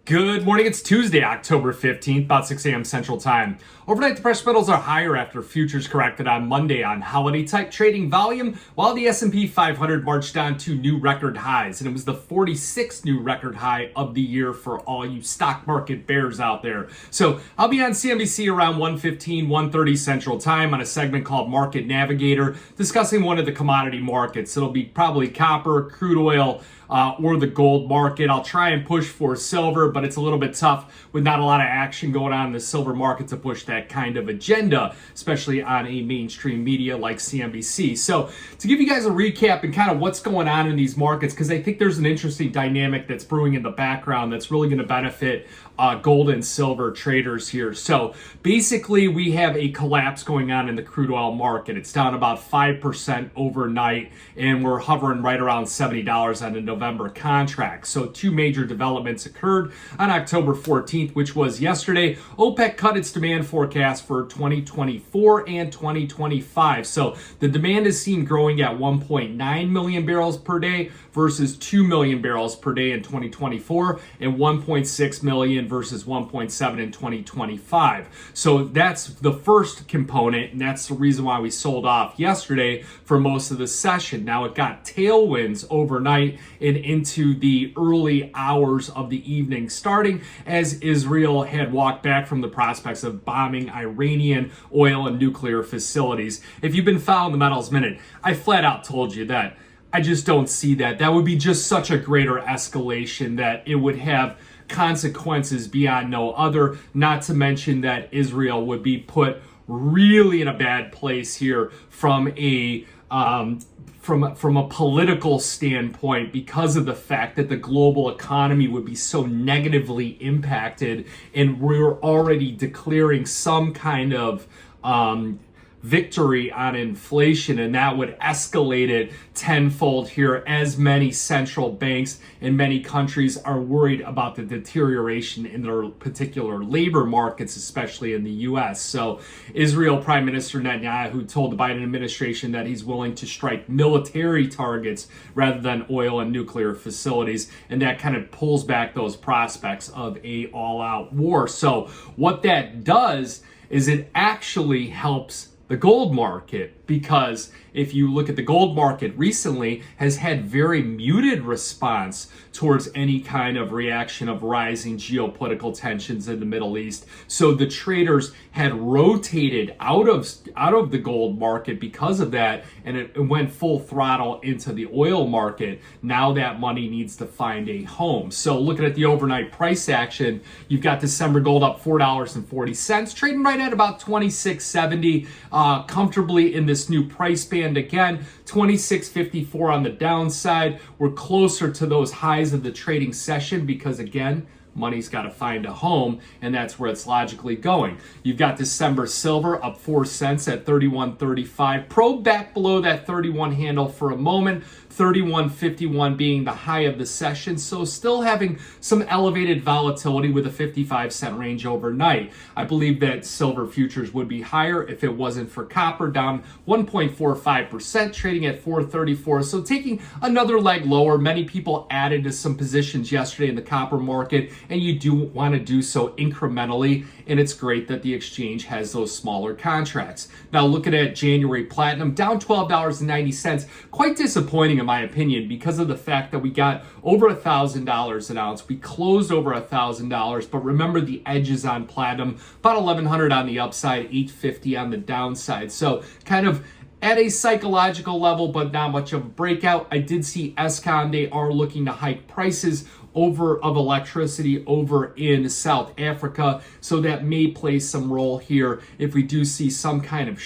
Good morning. It's Tuesday, October 15th, about 6 a.m. Central Time. Overnight, the precious metals are higher after futures corrected on Monday on holiday-type trading volume, while the S&P 500 marched on to new record highs, and it was the 46th new record high of the year for all you stock market bears out there. So I'll be on CNBC around 1:15, 1:30 Central Time on a segment called Market Navigator, discussing one of the commodity markets. It'll be probably copper, crude oil, or the gold market. I'll try and push for silver, but it's a little bit tough with not a lot of action going on in the silver market to push that kind of agenda, especially on a mainstream media like CNBC. So to give you guys a recap and kind of what's going on in these markets, because I think there's an interesting dynamic that's brewing in the background that's really going to benefit gold and silver traders here. So basically, we have a collapse going on in the crude oil market. It's down about 5% overnight, and we're hovering right around $70 on the November contract. So two major developments occurred on October 14th, which was yesterday. OPEC cut its demand forecast for 2024 and 2025. So the demand is seen growing at 1.9 million barrels per day versus 2 million barrels per day in 2024 and 1.6 million versus 1.7 in 2025. So that's the first component, and that's the reason why we sold off yesterday for most of the session. Now it got tailwinds overnight and into the early hours of the evening, starting as Israel had walked back from the prospects of bombing Iranian oil and nuclear facilities. If you've been following the Metals Minute, I flat out told you that I just don't see that. That would be just such a greater escalation that it would have consequences beyond no other, not to mention that Israel would be put really in a bad place here from a political standpoint because of the fact that the global economy would be so negatively impacted, and we're already declaring some kind of victory on inflation, and that would escalate it tenfold here as many central banks in many countries are worried about the deterioration in their particular labor markets, especially in the US. So Israel Prime Minister Netanyahu told the Biden administration that he's willing to strike military targets rather than oil and nuclear facilities, and that kind of pulls back those prospects of a all-out war. So what that does is it actually helps the gold market, because if you look at the gold market recently has had very muted response towards any kind of reaction of rising geopolitical tensions in the Middle East. So the traders had rotated out of the gold market because of that, and it went full throttle into the oil market. Now that money needs to find a home. So looking at the overnight price action, you've got December gold up $4.40, trading right at about $26.70, comfortably in this new price band again. $26.54 on the downside. We're closer to those highs of the trading session because, again, money's got to find a home, and that's where it's logically going. You've got December silver up 4 cents at 31.35. Probe back below that 31 handle for a moment. 31.51 being the high of the session, so still having some elevated volatility with a 55-cent range overnight. I believe that silver futures would be higher if it wasn't for copper, down 1.45%, trading at 4.34. So taking another leg lower. Many people added to some positions yesterday in the copper market, and you do want to do so incrementally, and it's great that the exchange has those smaller contracts. Now looking at January platinum, down $12.90, quite disappointing in my opinion, because of the fact that we got over $1,000 an ounce. We closed over $1,000, but remember the edges on platinum, about 1,100 on the upside, 850 on the downside. So kind of at a psychological level, but not much of a breakout. I did see Eskom, they are looking to hike prices of electricity over in South Africa, so that may play some role here if we do see some kind of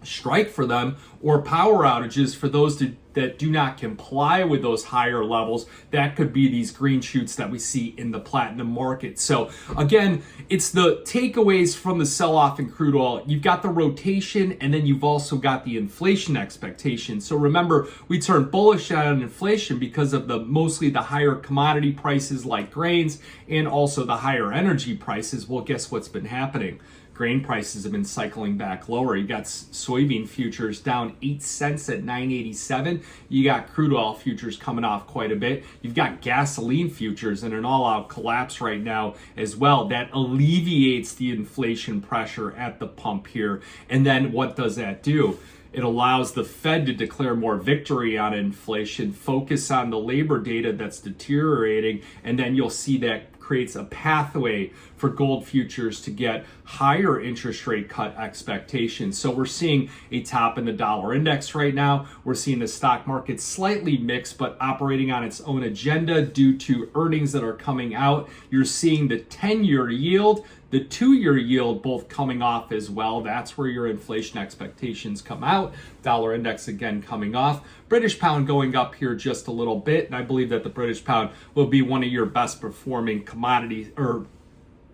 strike for them or power outages for those that do not comply with those higher levels. That could be these green shoots that we see in the platinum market. So again, it's the takeaways from the sell-off in crude oil. You've got the rotation, and then you've also got the inflation expectation. So remember, we turned bullish on inflation because of mostly the higher commodity prices like grains and also the higher energy prices. Well, guess what's been happening? grain prices have been cycling back lower. You got soybean futures down 8 cents at 9.87. You got crude oil futures coming off quite a bit. You've got gasoline futures in an all-out collapse right now as well. That alleviates the inflation pressure at the pump here. And then what does that do? It allows the Fed to declare more victory on inflation, focus on the labor data that's deteriorating, and then you'll see that creates a pathway for gold futures to get higher interest rate cut expectations. So we're seeing a top in the dollar index right now. We're seeing the stock market slightly mixed, but operating on its own agenda due to earnings that are coming out. You're seeing the 10-year yield, the 2-year yield both coming off as well. That's where your inflation expectations come out. Dollar index again coming off. British pound going up here just a little bit, and I believe that the British pound will be one of your best performing commodities or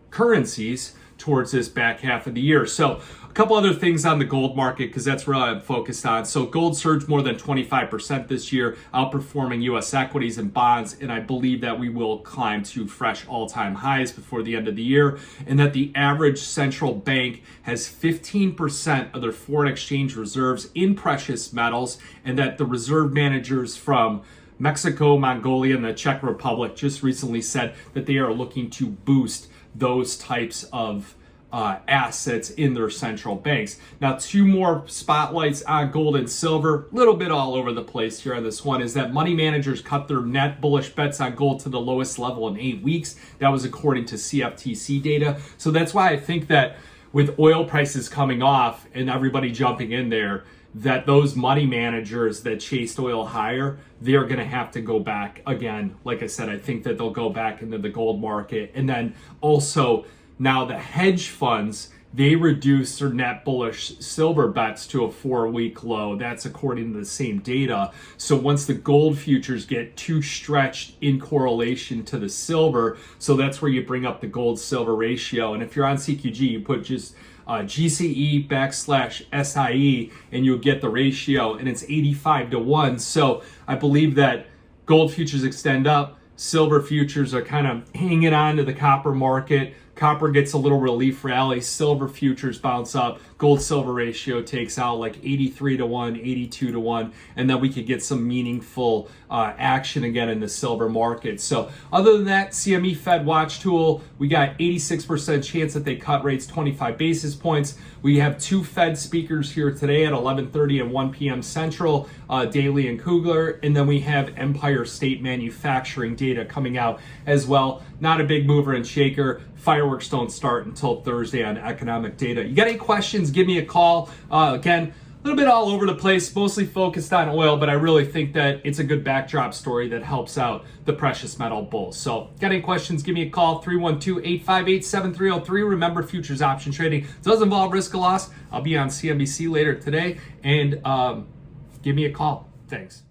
currencies towards this back half of the year. So a couple other things on the gold market, because that's where I'm focused on. So gold surged more than 25% this year, outperforming U.S. equities and bonds, and I believe that we will climb to fresh all-time highs before the end of the year, and that the average central bank has 15% of their foreign exchange reserves in precious metals, and that the reserve managers from Mexico, Mongolia, and the Czech Republic just recently said that they are looking to boost those types of assets in their central banks. Now, two more spotlights on gold and silver, a little bit all over the place here on this one, is that money managers cut their net bullish bets on gold to the lowest level in 8 weeks. That was according to CFTC data. So that's why I think that with oil prices coming off and everybody jumping in there, that those money managers that chased oil higher, they're going to have to go back again. Like I said, I think that they'll go back into the gold market. And then also now the hedge funds, they reduced their net bullish silver bets to a 4-week low. That's according to the same data. So once the gold futures get too stretched in correlation to the silver, so that's where you bring up the gold silver ratio. And if you're on CQG, you put just GCE/SIE and you'll get the ratio, and it's 85-1. So I believe that gold futures extend up, silver futures are kind of hanging on to the copper market. Copper gets a little relief rally, silver futures bounce up, gold silver ratio takes out like 83-1, 82-1, and then we could get some meaningful action again in the silver market. So other than that, CME Fed Watch Tool, we got 86% chance that they cut rates 25 basis points. We have two Fed speakers here today at 11:30 and 1 p.m. Central, Daly and Kugler, and then we have Empire State Manufacturing data coming out as well. Not a big mover and shaker. Fireworks don't start until Thursday on economic data. You got any questions, give me a call. Again, a little bit all over the place, mostly focused on oil, but I really think that it's a good backdrop story that helps out the precious metal bulls. So got any questions, give me a call, 312-858-7303. Remember, futures option trading does involve risk of loss. I'll be on CNBC later today, and give me a call. Thanks.